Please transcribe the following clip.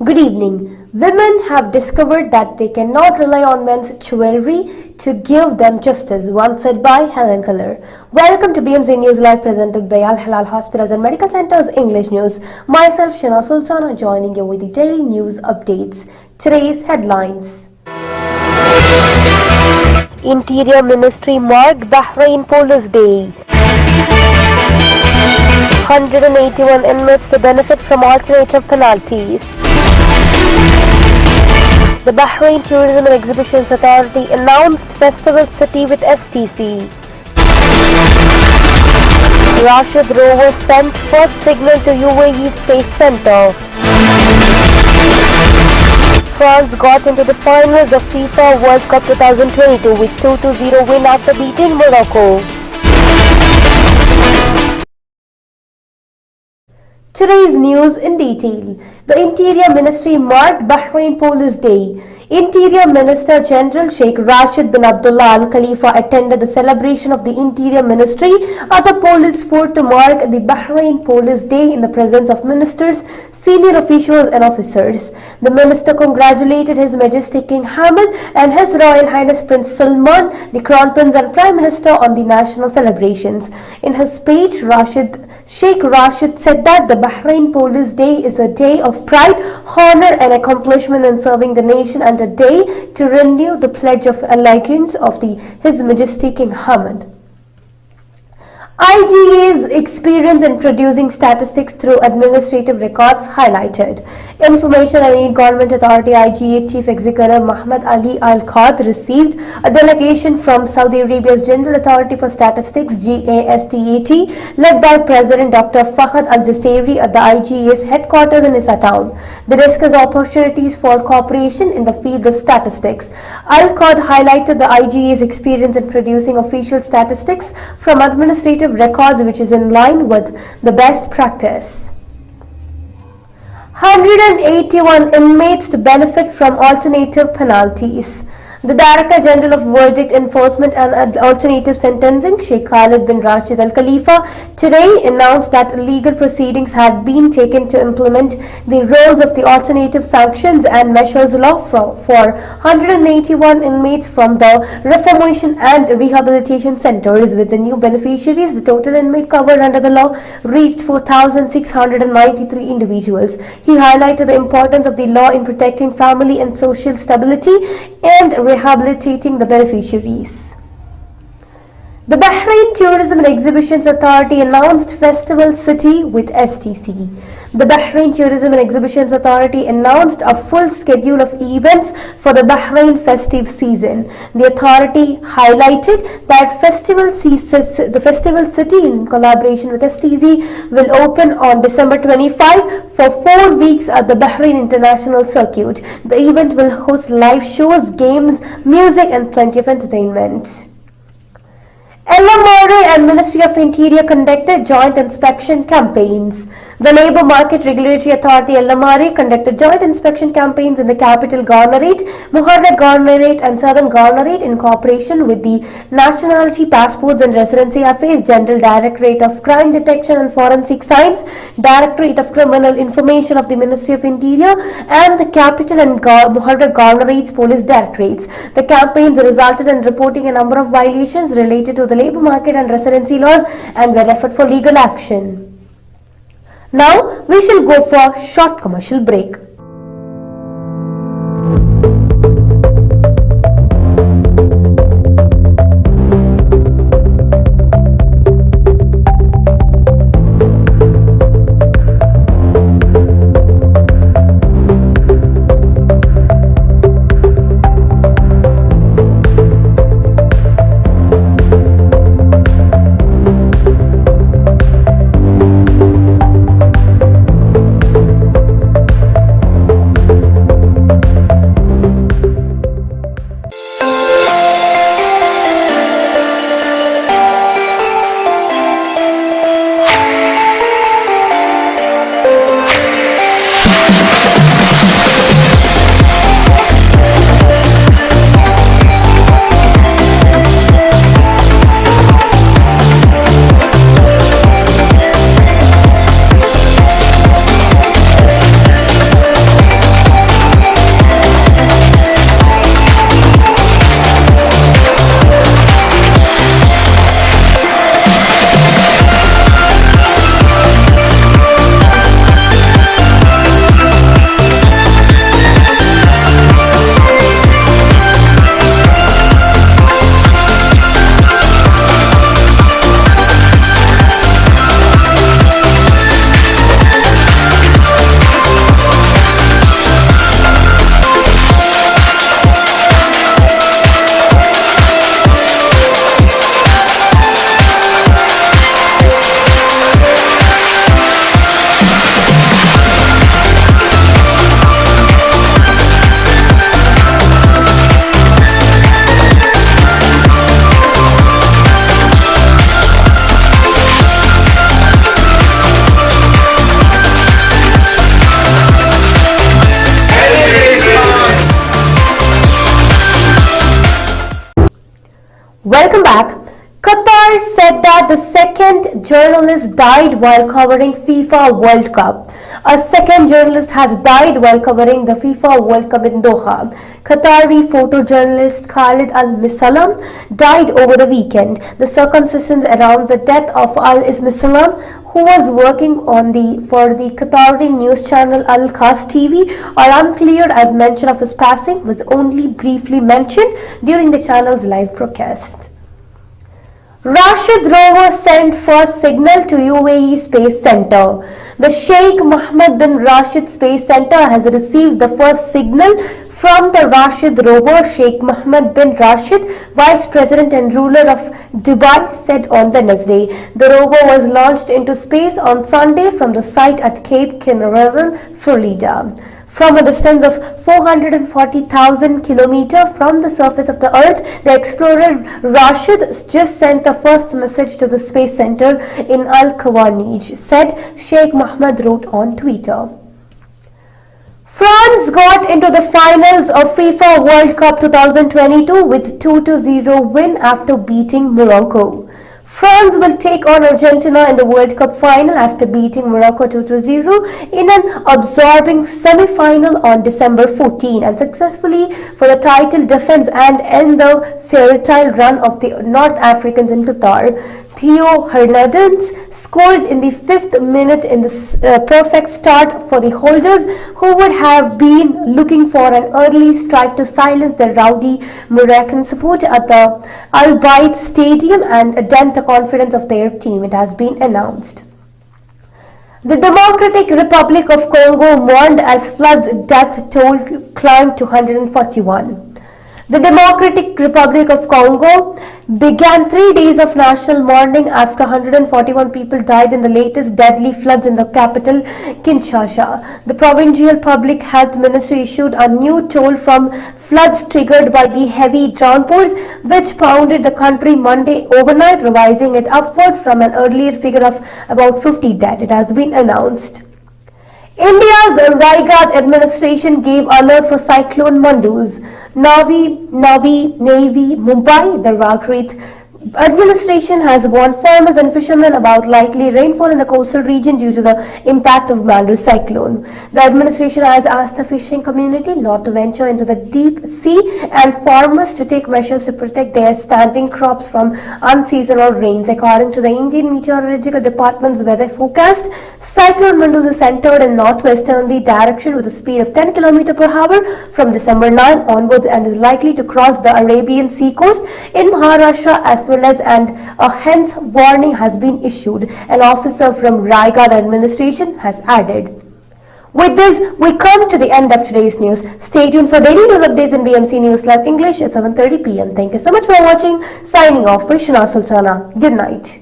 Good evening. Women have discovered that they cannot rely on men's jewelry to give them justice, once said by Helen Keller. Welcome to BMZ News Live, presented by Al Hilal Hospitals and Medical Centers English News. Myself, Shana Sultana, joining you with the daily news updates. Today's headlines. Interior Ministry marked Bahrain Police Day. 181 inmates to benefit from alternative penalties. The Bahrain Tourism and Exhibitions Authority announced Festival City with STC. Rashid rover sent first signal to UAE Space Center. France got into the finals of FIFA World Cup 2022 with 2-0 win after beating Morocco. Today's news in detail. The Interior Ministry marked Bahrain Police Day. Interior Minister General Sheikh Rashid bin Abdullah Al Khalifa attended the celebration of the Interior Ministry at the Police Fort to mark the Bahrain Police Day in the presence of ministers, senior officials and officers. The minister congratulated His Majesty King Hamad and His Royal Highness Prince Salman, the Crown Prince and Prime Minister, on the national celebrations. In his speech, Sheikh Rashid said that the Bahrain Police Day is a day of pride, honor and accomplishment in serving the nation, and a day to renew the pledge of allegiance of His Majesty King Hamad. IGA's experience in producing statistics through administrative records highlighted. Information and E-Government Authority IGA Chief Executive Muhammad Ali Al Qad received a delegation from Saudi Arabia's General Authority for Statistics GASTAT, led by President Dr. Fahad Al Jasairi at the IGA's headquarters in Issa town. They discussed opportunities for cooperation in the field of statistics. Al Qad highlighted the IGA's experience in producing official statistics from administrative records, which is in line with the best practice. 181 inmates to benefit from alternative penalties. The Director General of Verdict Enforcement and Alternative Sentencing, Sheikh Khalid bin Rashid Al Khalifa, today announced that legal proceedings had been taken to implement the roles of the alternative sanctions and measures law for 181 inmates from the reformation and rehabilitation centers. With the new beneficiaries, the total inmate cover under the law reached 4,693 individuals. He highlighted the importance of the law in protecting family and social stability and rehabilitating the beneficiaries. The Bahrain Tourism and Exhibitions Authority announced Festival City with STC. The Bahrain Tourism and Exhibitions Authority announced a full schedule of events for the Bahrain festive season. The authority highlighted that the Festival City, in collaboration with STC, will open on December 25 for 4 weeks at the Bahrain International Circuit. The event will host live shows, games, music and plenty of entertainment. LMRA and Ministry of Interior conducted joint inspection campaigns. The Labour Market Regulatory Authority LMRA conducted joint inspection campaigns in the capital Governorate, Muharrar Governorate and Southern Governorate in cooperation with the Nationality, Passports and Residency Affairs, General Directorate of Crime Detection and Forensic Science, Directorate of Criminal Information of the Ministry of Interior and the Capital and Muharrar Governorate's Police Directorates. The campaigns resulted in reporting a number of violations related to the labour market and residency laws and were referred for legal action. Now we shall go for a short commercial break. Welcome back. Qatar said that the second journalist died while covering FIFA World Cup. A second journalist has died while covering the FIFA World Cup in Doha. Qatari photojournalist Khalid Al-Misalam died over the weekend. The circumstances around the death of Al-Misalam, who was working for the Qatari news channel Al-Khas TV, are unclear, as mention of his passing was only briefly mentioned during the channel's live broadcast. Rashid rover sent first signal to UAE Space Center. The Sheikh Mohammed bin Rashid Space Center has received the first signal from the Rashid rover. Sheikh Mohammed bin Rashid, Vice President and ruler of Dubai, said on Wednesday. The rover was launched into space on Sunday from the site at Cape Canaveral, Florida. From a distance of 440,000 kilometers from the surface of the Earth, the explorer Rashid just sent the first message to the Space Center in Al-Khawanij, said Sheikh Mohammed wrote on Twitter. France got into the finals of FIFA World Cup 2022 with 2-0 win after beating Morocco. France will take on Argentina in the World Cup final after beating Morocco 2-0 in an absorbing semi-final on December 14 and successfully for the title defense and end the fairy-tale run of the North Africans in Qatar. Theo Hernandez scored in the 5th minute in the perfect start for the holders, who would have been looking for an early strike to silence the rowdy Moroccan support at the Al Bayt Stadium and dent the confidence of their team, it has been announced. The Democratic Republic of Congo mourned as floods death toll climbed to 141. The Democratic Republic of Congo began 3 days of national mourning after 141 people died in the latest deadly floods in the capital, Kinshasa. The Provincial Public Health Ministry issued a new toll from floods triggered by the heavy downpours, which pounded the country Monday overnight, revising it upward from an earlier figure of about 50 dead, it has been announced. India's Raigad administration gave alert for cyclone Mandus. Navy, Mumbai, the Ragrit administration has warned farmers and fishermen about likely rainfall in the coastal region due to the impact of Mandu cyclone. The administration has asked the fishing community not to venture into the deep sea and farmers to take measures to protect their standing crops from unseasonal rains. According to the Indian Meteorological Department's weather forecast, Cyclone Mandus is centered in northwesterly direction with a speed of 10 km per hour from December 9 onwards and is likely to cross the Arabian Sea coast in Maharashtra as well as, and a hence warning has been issued, an officer from Raigad administration has added. With this, we come to the end of today's news. Stay tuned for daily news updates in BMC News Live English at 7:30 p.m. Thank you so much for watching. Signing off by Shana Sultana. Good night.